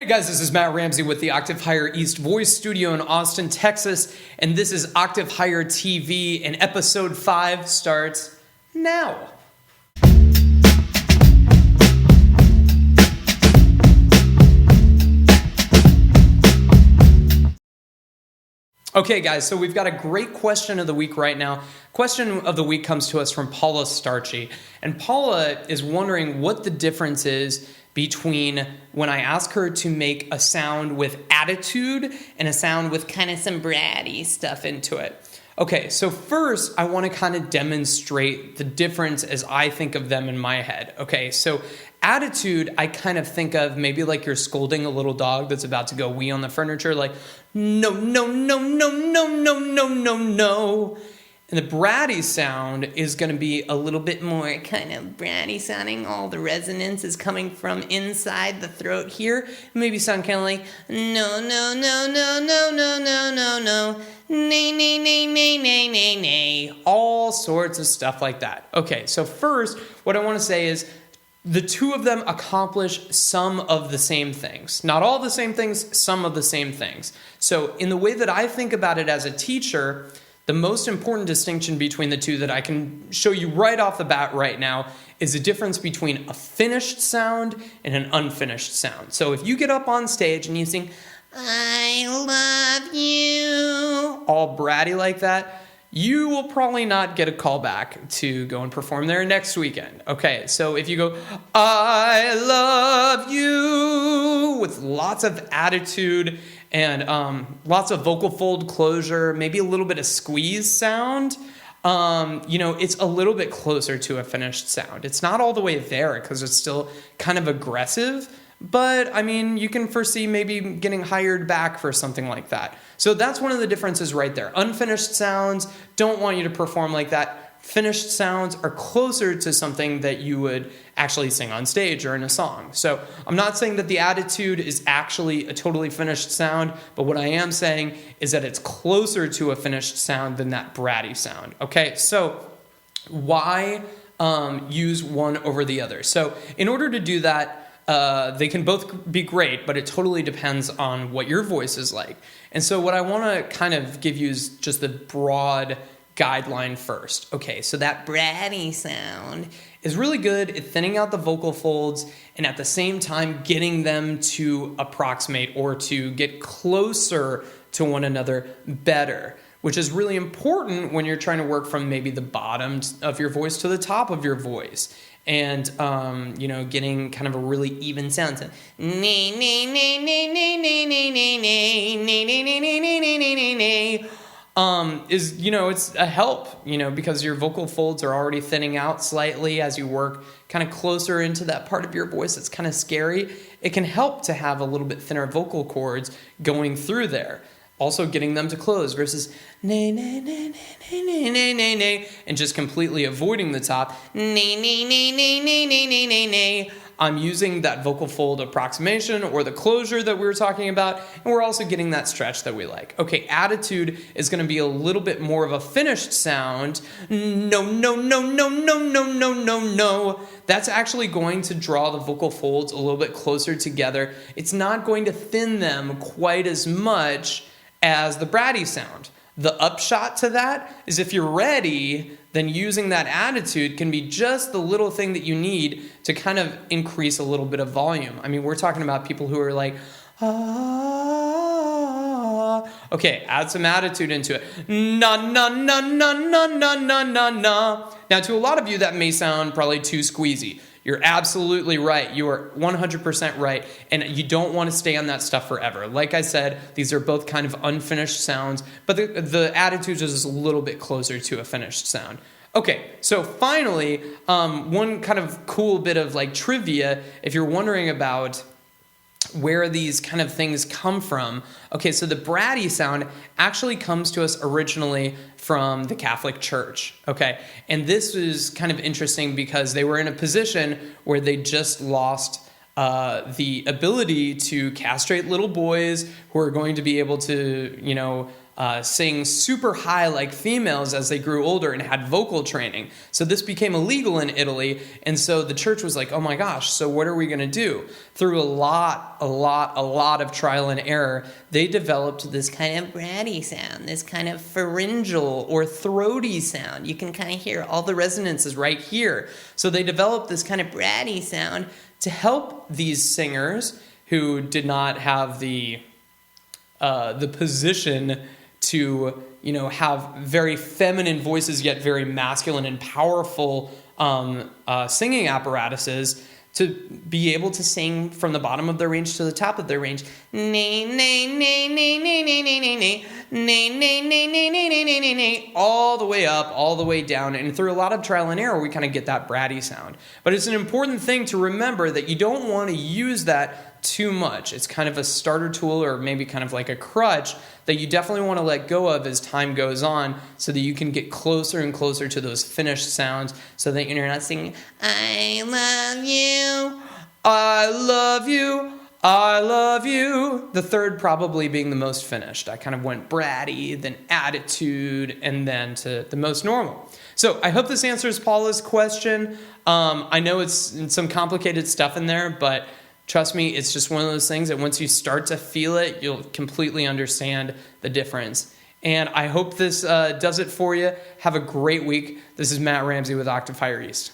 Hey guys, this is Matt Ramsey with the Octave Higher East Voice Studio in Austin, Texas, and this is Octave Higher TV, and episode 5 starts now. Okay guys, so we've got a great question of the week right now. Question of the week comes to us from Paula Starchy, and Paula is wondering what the difference is between when I ask her to make a sound with attitude and a sound with kind of some bratty stuff into it. Okay, so first I want to kind of demonstrate the difference as I think of them in my head. Okay, so attitude, I kind of think of maybe like you're scolding a little dog that's about to go wee on the furniture, like, no, no, no, no, no, no, no, no, no. And the bratty sound is going to be a little bit more kind of bratty sounding. All the resonance is coming from inside the throat here. Maybe sound kind of like, no, no, no, no, no, no, no, no, no. Nay, nay, nay, nay, nay, nay, nay. All sorts of stuff like that. Okay, so first, what I want to say is the two of them accomplish some of the same things. Not all the same things, some of the same things. So in the way that I think about it as a teacher, the most important distinction between the two that I can show you right off the bat right now is the difference between a finished sound and an unfinished sound. So if you get up on stage and you sing, I love you, all bratty like that, you will probably not get a call back to go and perform there next weekend. Okay, so if you go, I love you, with lots of attitude and lots of vocal fold closure, maybe a little bit of squeeze sound, it's a little bit closer to a finished sound. It's not all the way there because it's still kind of aggressive, but I mean, you can foresee maybe getting hired back for something like that. So that's one of the differences right there. Unfinished sounds, don't want you to perform like that. Finished sounds are closer to something that you would actually sing on stage or in a song. So I'm not saying that the attitude is actually a totally finished sound, but what I am saying is that it's closer to a finished sound than that bratty sound. Okay, so why use one over the other? So in order to do that, they can both be great, but it totally depends on what your voice is like. And so what I want to kind of give you is just the broad guideline first. Okay, so that bratty sound is really good at thinning out the vocal folds and at the same time getting them to approximate or to get closer to one another better, which is really important when you're trying to work from maybe the bottom of your voice to the top of your voice. And, getting kind of a really even sound. So, nay, nay, nay, nay, nay, nay, nay, nay, nay, nay, nay, nay, nay, nay, nay, nay, nay, it's a help, because your vocal folds are already thinning out slightly as you work kind of closer into that part of your voice that's kind of scary. It can help to have a little bit thinner vocal cords going through there. Also getting them to close versus nay, nay, nay, nay, nay, nay, nay, nay, and just completely avoiding the top. Nay, nay, nay, nay, nay, nay, nay, nay, nay. I'm using that vocal fold approximation or the closure that we were talking about, and we're also getting that stretch that we like. Okay, attitude is going to be a little bit more of a finished sound. No, no, no, no, no, no, no, no, no. That's actually going to draw the vocal folds a little bit closer together. It's not going to thin them quite as much as the bratty sound. The upshot to that is if you're ready, then using that attitude can be just the little thing that you need to kind of increase a little bit of volume. I mean, we're talking about people who are like, ah. Okay, add some attitude into it. Na, na, na, na, na, na, na, na, na. Now, to a lot of you, that may sound probably too squeezy. You're absolutely right. You are 100% right. And you don't want to stay on that stuff forever. Like I said, these are both kind of unfinished sounds, but the attitude is a little bit closer to a finished sound. Okay, so finally, one kind of cool bit of like trivia, if you're wondering about where these kind of things come from. Okay, so the bratty sound actually comes to us originally from the Catholic Church, okay? And this is kind of interesting because they were in a position where they just lost the ability to castrate little boys who are going to be able to, sing super high like females as they grew older and had vocal training. So this became illegal in Italy. And so the church was like, oh my gosh, so what are we going to do? Through a lot of trial and error, they developed this kind of bratty sound, this kind of pharyngeal or throaty sound. You can kind of hear all the resonances right here. So they developed this kind of bratty sound to help these singers who did not have the position to, have very feminine voices yet very masculine and powerful singing apparatuses, to be able to sing from the bottom of their range to the top of their range. All the way up, all the way down. And through a lot of trial and error, we kind of get that bratty sound. But it's an important thing to remember that you don't want to use that too much. It's kind of a starter tool, or maybe kind of like a crutch that you definitely want to let go of as time goes on, so that you can get closer and closer to those finished sounds, so that you're not singing, I love you, I love you, I love you. The third probably being the most finished. I kind of went bratty, then attitude, and then to the most normal. So I hope this answers Paula's question. I know it's some complicated stuff in there, but trust me, it's just one of those things that once you start to feel it, you'll completely understand the difference. And I hope this does it for you. Have a great week. This is Matt Ramsey with Octafire East.